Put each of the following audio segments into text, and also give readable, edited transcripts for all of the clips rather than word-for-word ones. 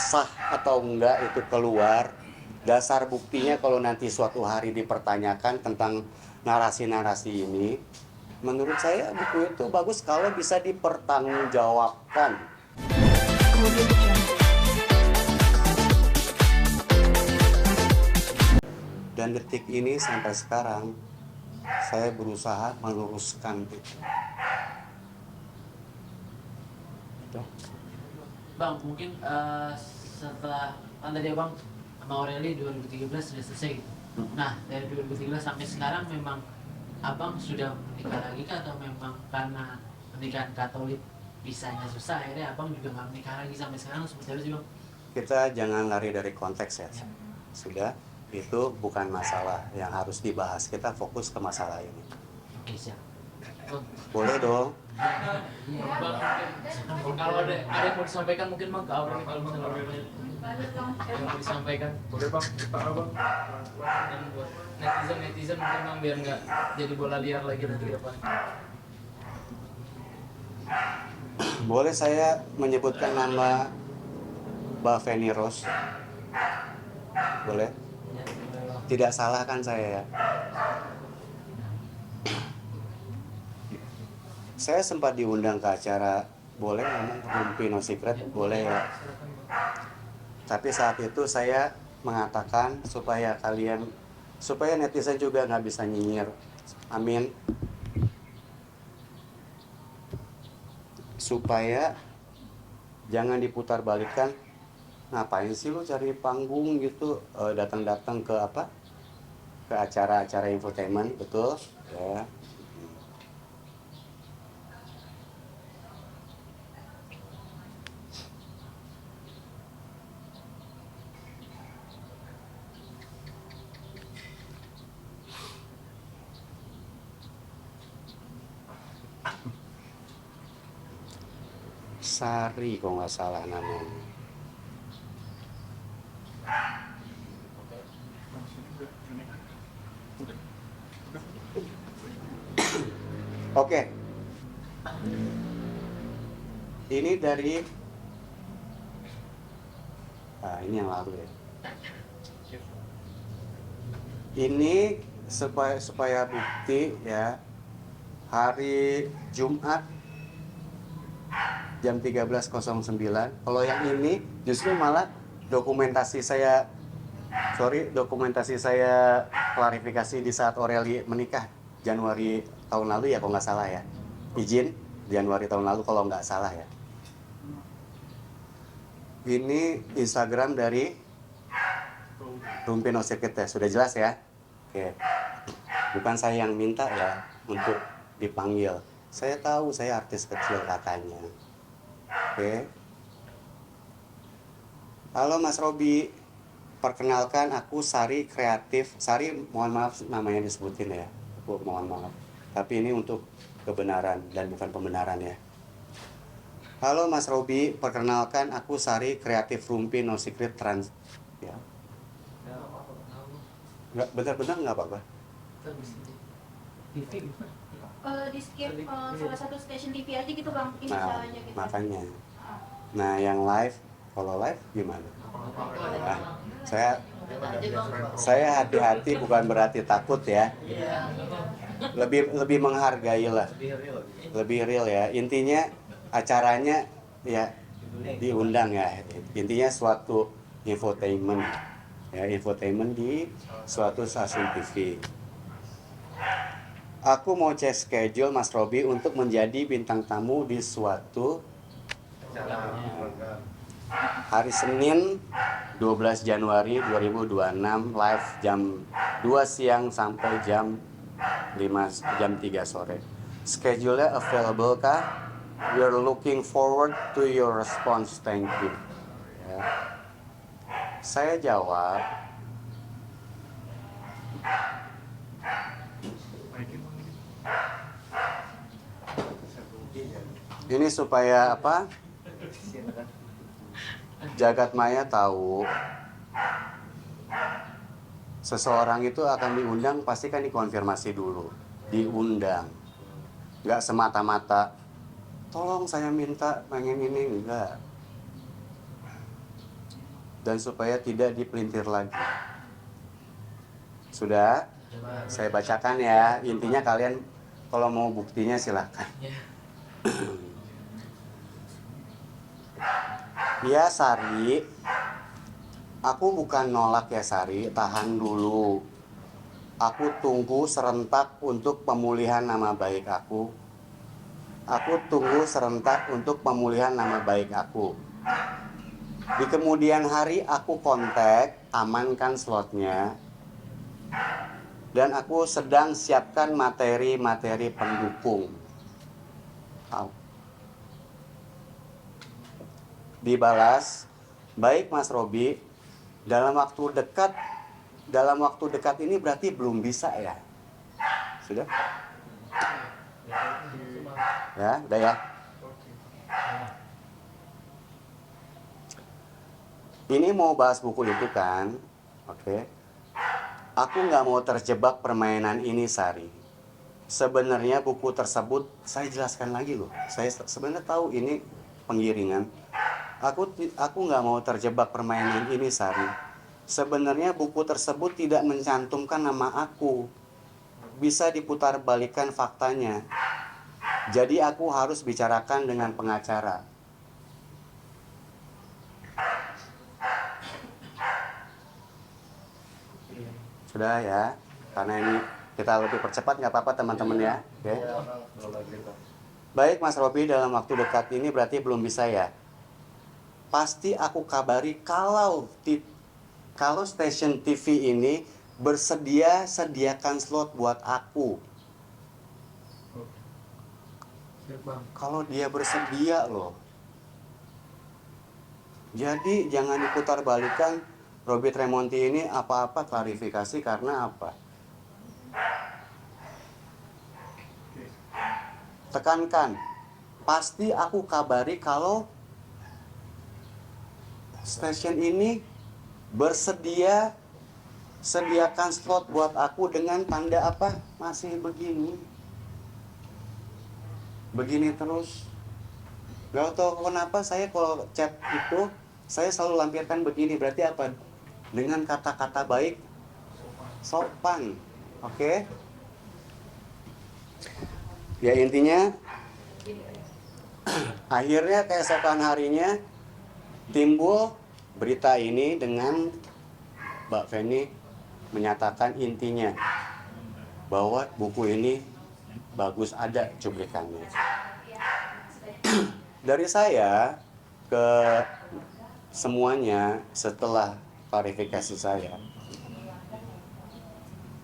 sah atau enggak itu keluar, dasar buktinya kalau nanti suatu hari dipertanyakan tentang narasi-narasi ini, menurut saya buku itu bagus kalau bisa dipertanggungjawabkan. Dan detik ini sampai sekarang saya berusaha meluruskan itu. Bang, mungkin setelah kan tadi Abang sama Aureli 2013 sudah selesai gitu. Nah, dari 2013 sampai sekarang memang Abang sudah menikah lagi kah, atau memang karena pernikahan Katolik pisahnya susah akhirnya Abang juga nggak menikah lagi sampai sekarang, seperti apa sih Bang? Kita jangan lari dari konteks ya. Sudah, itu bukan masalah yang harus dibahas. Kita fokus ke masalah ini. Oke, siap. Boleh dong. Bang, kalau ada yang mau disampaikan mungkin Bang ke Aureli, kalau misalnya yang mau disampaikan boleh Bang, Pak Abang. Dan buat netizen mungkin Bang, biar nggak jadi bola liar lagi nanti ke depan. Boleh saya menyebutkan nama Mbak Feni Rose? Boleh? Tidak salah kan saya ya? Saya sempat diundang ke acara, boleh ngomong Rumpi No Secret, boleh ya. Tapi saat itu saya mengatakan supaya netizen juga nggak bisa nyinyir. Amin. Supaya jangan diputar balikan, ngapain sih lu cari panggung gitu, datang-datang ke ke acara-acara infotainment, betul ya. Sari kok nggak salah namanya. Oke. Ini dari ini yang lalu ya. Ini supaya bukti ya. Hari Jumat jam 13.09. Kalau yang ini justru malah dokumentasi saya klarifikasi di saat Aureli menikah Januari tahun lalu ya, kalau nggak salah ya. Izin Januari tahun lalu kalau nggak salah ya. Ini Instagram dari Rumpi No Secret ya, sudah jelas ya. Oke. Bukan saya yang minta ya untuk dipanggil. Saya tahu saya artis kecil katanya. Oke. Halo Mas Robi, perkenalkan aku Sari Kreatif. Sari, mohon maaf namanya disebutin ya. Aku mohon maaf. Tapi ini untuk kebenaran dan bukan pembenaran ya. Halo Mas Robi, perkenalkan aku Sari Kreatif Rumpi No Secret Trans. Ya. Nggak, benar-benar nggak apa-apa. Di skip salah satu stasiun TV aja gitu Bang, ini Nah, aja gitu. makanya. Nah, yang live, kalau live gimana? Nah, saya hati-hati bukan berarti takut ya. Lebih menghargai lah. Lebih real ya. Intinya acaranya ya diundang ya. Intinya suatu infotainment. Ya, infotainment di suatu stasiun TV. Aku mau cek schedule Mas Robi untuk menjadi bintang tamu di suatu hari Senin 12 Januari 2026 live jam 2 siang sampai jam 3 sore. Schedule-nya available kah? We're looking forward to your response. Thank you. Ya. Saya jawab, ini supaya apa? Jagat maya tahu seseorang itu akan diundang, pasti kan dikonfirmasi dulu. Diundang. Nggak semata-mata, tolong saya minta pengen ini, enggak. dan supaya tidak dipelintir lagi. Sudah? Coba. Saya bacakan ya. Intinya kalian kalau mau buktinya silahkan. Ya. Ya Sari, aku bukan nolak ya Sari, tahan dulu. Aku tunggu serentak untuk pemulihan nama baik aku. Aku tunggu serentak untuk pemulihan nama baik aku. Di kemudian hari aku kontak, amankan slotnya. Dan aku sedang siapkan materi-materi pendukung. Dibalas, baik Mas Robi, dalam waktu dekat ini berarti belum bisa ya? Sudah? Ya, udah ya. Ini mau bahas buku itu kan? Oke. Aku nggak mau terjebak permainan ini, Sari. Sebenarnya buku tersebut, saya jelaskan lagi loh. Saya sebenarnya tahu ini penggiringan. Aku nggak mau terjebak permainan ini, Sari. Sebenarnya buku tersebut tidak mencantumkan nama aku. Bisa diputar balikan faktanya. Jadi aku harus bicarakan dengan pengacara. Sudah ya, karena ini kita lebih percepat nggak apa-apa teman-teman ya. Oke. Baik Mas Robi, dalam waktu dekat ini berarti belum bisa ya. Pasti aku kabari kalau stasiun TV ini bersedia sediakan slot buat aku. Kalau dia bersedia loh. Jadi jangan diputar balikan Robi Tremonti ini apa-apa klarifikasi karena apa? Tekankan, pasti aku kabari kalau stasiun ini bersedia sediakan slot buat aku dengan tanda apa? Masih begini. Begini terus. Gak tahu kenapa saya kalau chat itu saya selalu lampirkan begini, berarti apa? Dengan kata-kata baik, sopan. Oke? Ya intinya akhirnya keesokan harinya timbul berita ini dengan Mbak Feni menyatakan intinya bahwa buku ini bagus, ada cuplikannya. Dari saya ke semuanya setelah klarifikasi saya,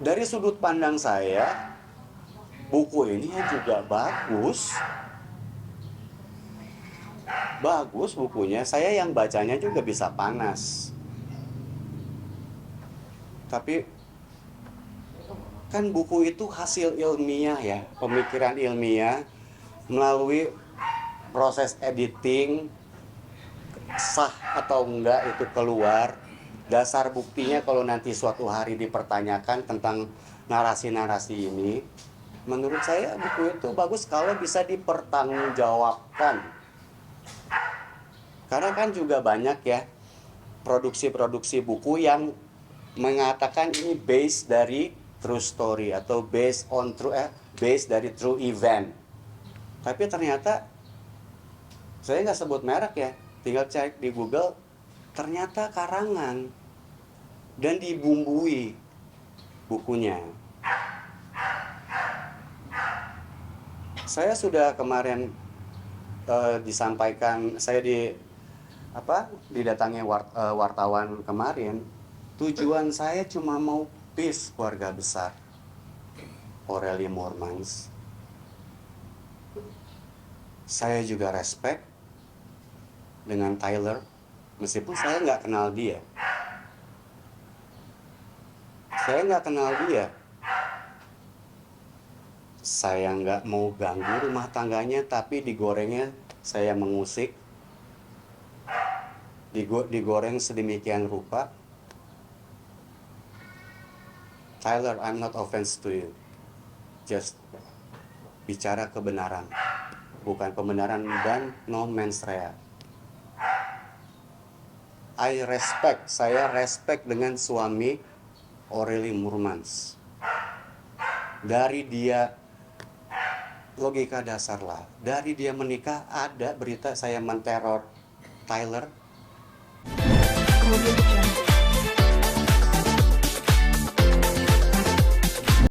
dari sudut pandang saya, buku ini juga bagus. Bagus bukunya, saya yang bacanya juga bisa panas. Tapi kan buku itu hasil ilmiah ya, pemikiran ilmiah melalui proses editing, sah atau enggak itu keluar. Dasar buktinya kalau nanti suatu hari dipertanyakan tentang narasi-narasi ini, menurut saya buku itu bagus kalau bisa dipertanggungjawabkan. Karena kan juga banyak ya produksi-produksi buku yang mengatakan ini based dari true story atau based dari true event. Tapi ternyata saya nggak sebut merek ya, tinggal cek di Google, ternyata karangan dan dibumbui bukunya. Saya sudah kemarin disampaikan, saya didatangi wartawan kemarin. Tujuan saya cuma mau peace keluarga besar Aurelie Moormans. Saya juga respect dengan Tyler, meskipun saya nggak kenal dia. Saya nggak mau ganggu rumah tangganya, tapi digorengnya saya mengusik. Digoreng sedemikian rupa. Tyler, I'm not offense to you. Just bicara kebenaran, bukan pembenaran dan no mens rea. saya respect dengan suami Aureli Murmans. Dari dia, logika dasar lah, dari dia menikah ada berita saya menteror Tyler,